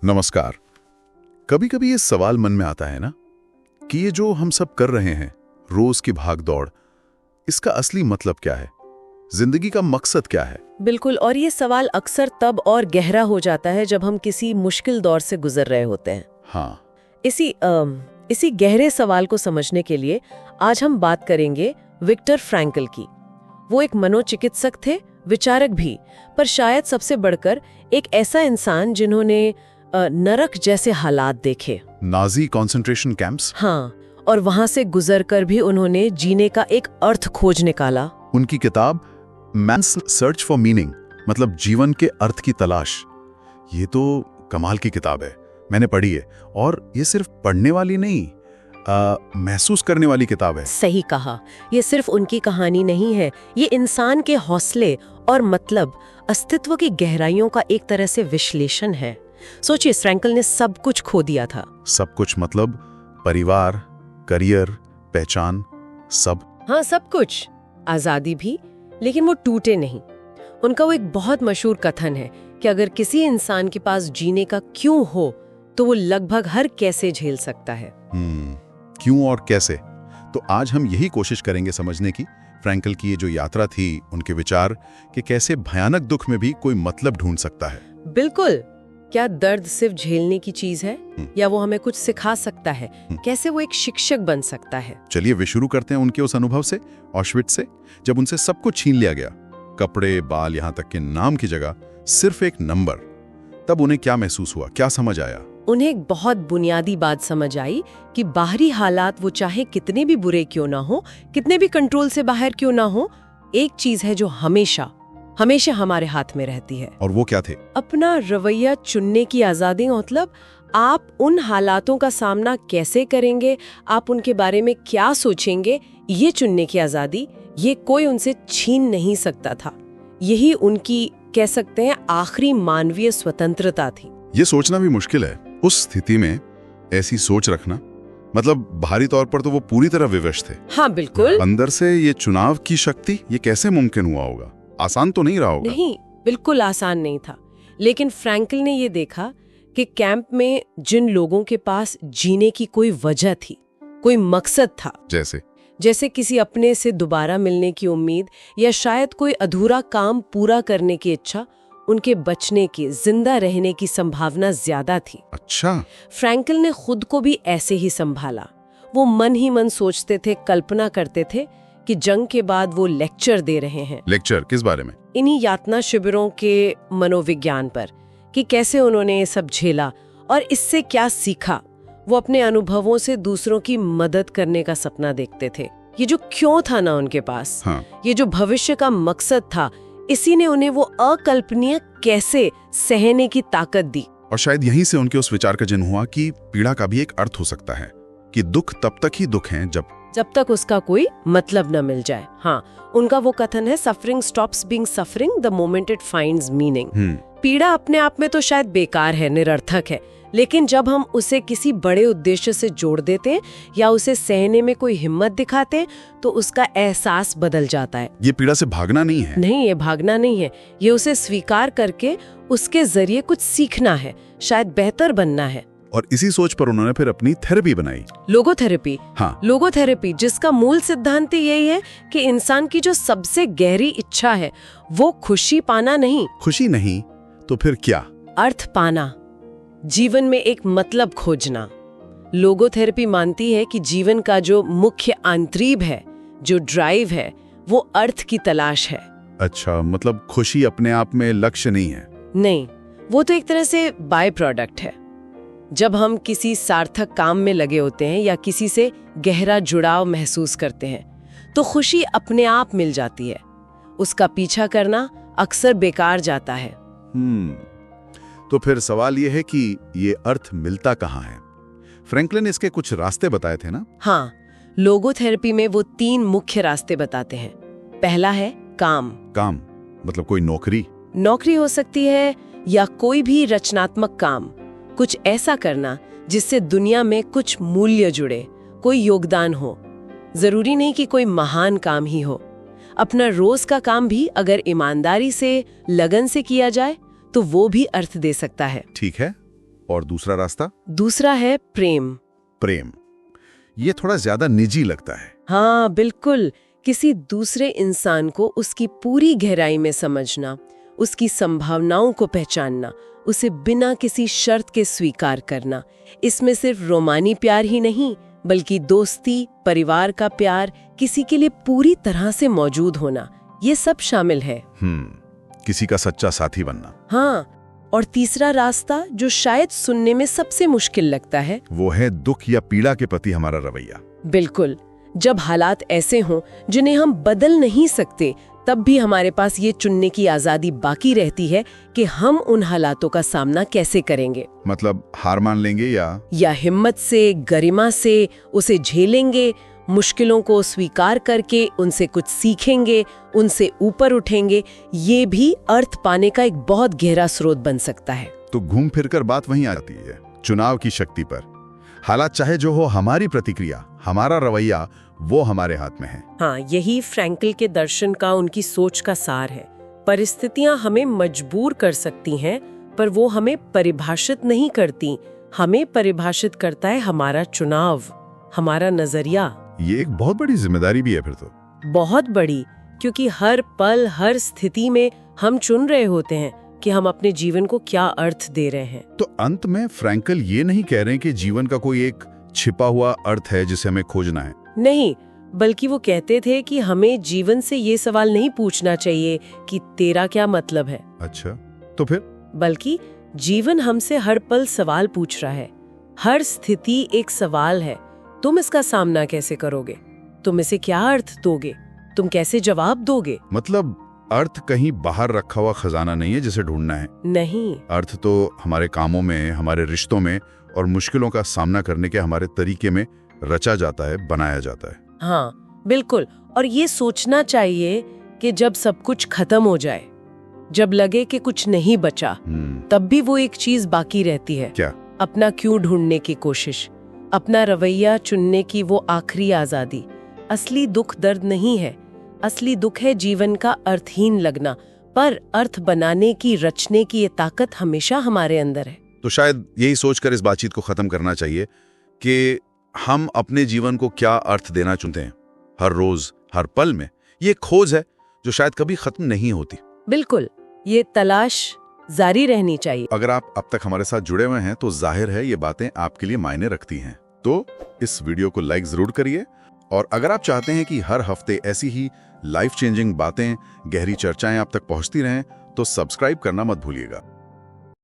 नमस्कार। कभी कभी ये सवाल मन में आता है ना कि ये जो हम सब कर रहे हैं, रोज की भाग दौड़, इसका असली मतलब क्या है? जिंदगी का मकसद क्या है? बिल्कुल, और ये सवाल अक्सर तब और गहरा हो जाता है जब हम किसी मुश्किल दौर से गुजर रहे होते हैं। हाँ। इसी गहरे सवाल को समझने के लिए आज हम बात करेंगे विक्टर फ्रैंकल की। वो एक मनोचिकित्सक थे, विचारक भी, पर शायद सबसे बढ़कर एक ऐसा इंसान जिन्होंने नरक जैसे हालात देखे। Nazi concentration camps. हाँ, और वहां से गुजरकर भी उन्होंने जीने का एक अर्थ खोज निकाला। उनकी किताब मैन्स सर्च फॉर मीनिंग, मतलब जीवन के अर्थ की तलाश, ये तो कमाल की किताब है। मैंने पढ़ी है, और ये सिर्फ पढ़ने वाली नहीं, महसूस करने वाली किताब है। सही कहा, ये सिर्फ उनकी कहानी नहीं है, ये इंसान के हौसले और मतलब अस्तित्व की गहराइयों का एक तरह से विश्लेषण है। सोचिए, फ्रैंकल ने सब कुछ खो दिया था। सब कुछ मतलब परिवार, करियर, पहचान, सब। हाँ, सब कुछ, आजादी भी, लेकिन वो टूटे नहीं। उनका वो एक बहुत मशहूर कथन है कि अगर किसी इंसान के पास जीने का क्यों हो तो वो लगभग हर कैसे झेल सकता है। क्यों और कैसे? तो आज हम यही कोशिश करेंगे समझने की, फ्रैंकल की ये जो यात्रा थी, उनके विचार कि कैसे भयानक दुख में भी कोई मतलब ढूंढ सकता है। बिल्कुल। क्या दर्द सिर्फ झेलने की चीज है, या वो हमें कुछ सिखा सकता है? कैसे वो एक शिक्षक बन सकता है? चलिए वे शुरू करते हैं उनके उस अनुभव से, ऑश्विट्ज से, जब उनसे सब कुछ छीन लिया गया, कपड़े, बाल, यहाँ तक के नाम की जगह सिर्फ एक नंबर। तब उन्हें क्या महसूस हुआ, क्या समझ आया? उन्हें एक बहुत बुनियादी बात समझ आई कि बाहरी हालात वो चाहे कितने भी बुरे क्यों ना हो, कितने भी कंट्रोल से बाहर क्यों ना हो, एक चीज है जो हमेशा हमेशा हमारे हाथ में रहती है। और वो क्या थे? अपना रवैया चुनने की आजादी। मतलब आप उन हालातों का सामना कैसे करेंगे, आप उनके बारे में क्या सोचेंगे, ये चुनने की आजादी, ये कोई उनसे छीन नहीं सकता था। यही उनकी, कह सकते हैं, आखिरी मानवीय स्वतंत्रता थी। ये सोचना भी मुश्किल है, उस स्थिति में ऐसी सोच रखना। मतलब बाहरी तौर पर तो वो पूरी तरह विवश थे। हाँ बिल्कुल। अंदर से ये चुनाव की शक्ति, ये कैसे मुमकिन हुआ होगा? आसान तो नहीं रहा होगा। नहीं, बिल्कुल आसान नहीं था। लेकिन फ्रैंकल ने ये देखा कि कैंप में जिन लोगों के पास जीने की कोई वजह थी, कोई मकसद था, जैसे किसी अपने से दोबारा मिलने की उम्मीद, या शायद कोई अधूरा काम पूरा करने की इच्छा, उनके बचने की, जिंदा रहने की संभावना ज्यादा थी। अच्छा। फ्रैंकल ने खुद को भी ऐसे ही संभाला। वो मन ही मन सोचते थे, कल्पना करते थे कि जंग के बाद वो लेक्चर दे रहे हैं। लेक्चर किस बारे में? इन्हीं यातना शिविरों के मनोविज्ञान पर, कि कैसे उन्होंने ये सब झेला और इससे क्या सीखा। वो अपने अनुभवों से दूसरों की मदद करने का सपना देखते थे। ये जो क्यों था ना उनके पास, हाँ। ये जो भविष्य का मकसद था, इसी ने उन्हें वो अकल्पनीय कैसे सहने की ताकत दी। और शायद यहीं से उनके उस विचार का जन्म हुआ कि पीड़ा का भी एक अर्थ हो सकता है, कि दुख तब तक ही दुख है जब तक उसका कोई मतलब न मिल जाए। हाँ, उनका वो कथन है, suffering stops being suffering the moment it finds meaning. पीड़ा अपने आप में तो शायद बेकार है, निरर्थक है, लेकिन जब हम उसे किसी बड़े उद्देश्य से जोड़ देते हैं या उसे सहने में कोई हिम्मत दिखाते हैं, तो उसका एहसास बदल जाता है। ये पीड़ा से भागना नहीं है। नहीं, ये भागना नहीं है, ये उसे स्वीकार करके उसके जरिए कुछ सीखना है, शायद बेहतर बनना है। और इसी सोच पर उन्होंने फिर अपनी थेरेपी बनाई, लोगोथेरेपी। हाँ, लोगोथेरेपी, जिसका मूल सिद्धांत यही है कि इंसान की जो सबसे गहरी इच्छा है वो खुशी पाना नहीं। खुशी नहीं तो फिर क्या? अर्थ पाना, जीवन में एक मतलब खोजना। लोगोथेरेपी मानती है कि जीवन का जो मुख्य आंतरिक है, जो ड्राइव है, वो अर्थ की तलाश है। अच्छा, मतलब खुशी अपने आप में लक्ष्य नहीं है? नहीं, वो तो एक तरह से बाय प्रोडक्ट है। जब हम किसी सार्थक काम में लगे होते हैं या किसी से गहरा जुड़ाव महसूस करते हैं, तो खुशी अपने आप मिल जाती है। उसका पीछा करना अक्सर बेकार जाता है। तो फिर सवाल ये है कि ये अर्थ मिलता कहाँ है? फ्रैंकलिन ने इसके कुछ रास्ते बताए थे ना? हाँ, लोगोथेरेपी में वो 3 मुख्य रास्ते बताते हैं। पहला है काम। काम मतलब कोई नौकरी हो सकती है, या कोई भी रचनात्मक काम, कुछ ऐसा करना जिससे दुनिया में कुछ मूल्य जुड़े, कोई योगदान हो। जरूरी नहीं कि कोई महान काम ही हो। अपना रोज का काम भी अगर ईमानदारी से, लगन से किया जाए तो वो भी अर्थ दे सकता है। ठीक है। और दूसरा रास्ता? दूसरा है प्रेम। प्रेम, ये थोड़ा ज्यादा निजी लगता है। हाँ बिल्कुल, किसी दूसरे इंसान को उसकी पूरी गहराई में समझना, उसकी संभावनाओं को पहचानना, उसे बिना किसी शर्त के स्वीकार करना। इसमें सिर्फ रोमानी प्यार ही नहीं, बल्कि दोस्ती, परिवार का प्यार, किसी के लिए पूरी तरह से मौजूद होना, ये सब शामिल है। किसी का सच्चा साथी बनना। हाँ, और तीसरा रास्ता जो शायद सुनने में सबसे मुश्किल लगता है, वो है दुख या पीड़ा के प्रति हमारा रवैया। बिल्कुल, जब हालात ऐसे हों जिन्हें हम बदल नहीं सकते, तब भी हमारे पास ये चुनने की आजादी बाकी रहती है कि हम उन हालातों का सामना कैसे करेंगे। मतलब हार मान लेंगे या हिम्मत से, गरिमा से उसे झेलेंगे, मुश्किलों को स्वीकार करके उनसे कुछ सीखेंगे, उनसे ऊपर उठेंगे। ये भी अर्थ पाने का एक बहुत गहरा स्रोत बन सकता है। तो घूम फिरकर बात वहीं आती है, चुनाव की शक्ति पर। हालात चाहे जो हो, हमारी प्रतिक्रिया, हमारा रवैया, वो हमारे हाथ में है। हाँ, यही फ्रैंकल के दर्शन का, उनकी सोच का सार है। परिस्थितियां हमें मजबूर कर सकती हैं, पर वो हमें परिभाषित नहीं करती। हमें परिभाषित करता है हमारा चुनाव, हमारा नजरिया। ये एक बहुत बड़ी जिम्मेदारी भी है फिर तो। बहुत बड़ी, क्योंकि हर पल, हर स्थिति में हम चुन रहे होते हैं कि हम अपने जीवन को क्या अर्थ दे रहे हैं। तो अंत में फ्रैंकल ये नहीं कह रहे कि जीवन का कोई एक छिपा हुआ अर्थ है जिसे हमें खोजना है। नहीं, बल्कि वो कहते थे कि हमें जीवन से ये सवाल नहीं पूछना चाहिए कि तेरा क्या मतलब है। अच्छा, तो फिर? बल्कि जीवन हमसे हर पल सवाल पूछ रहा है। हर स्थिति एक सवाल है। तुम इसका सामना कैसे करोगे? तुम इसे क्या अर्थ दोगे? तुम कैसे जवाब दोगे? मतलब अर्थ कहीं बाहर रखा हुआ खजाना नहीं है जिसे ढूंढना है। नहीं, अर्थ तो हमारे कामों में, हमारे रिश्तों में और मुश्किलों का सामना करने के हमारे तरीके में रचा जाता है, बनाया जाता है। हाँ बिल्कुल। और ये सोचना चाहिए कि जब सब कुछ खत्म हो जाए, जब लगे कि कुछ नहीं बचा, तब भी वो एक चीज बाकी रहती है। क्या? अपना क्यों ढूंढने की कोशिश, अपना रवैया चुनने की वो आखिरी आजादी। असली दुख दर्द नहीं है, असली दुख है जीवन का अर्थहीन लगना। पर अर्थ बनाने की, रचने की ये ताकत हमेशा हमारे अंदर है। तो शायद यही सोचकर इस बातचीत को खत्म करना चाहिए कि हम अपने जीवन को क्या अर्थ देना चुनते हैं, हर रोज, हर पल में। ये खोज है जो शायद कभी खत्म नहीं होती। बिल्कुल, ये तलाश जारी रहनी चाहिए। अगर आप अब तक हमारे साथ जुड़े हुए हैं तो जाहिर है ये बातें आपके लिए मायने रखती हैं। तो इस वीडियो को लाइक जरूर करिए, और अगर आप चाहते हैं कि हर हफ्ते ऐसी ही लाइफ चेंजिंग बातें, गहरी चर्चाएं आप तक पहुंचती रहें, तो सब्सक्राइब करना मत भूलिएगा।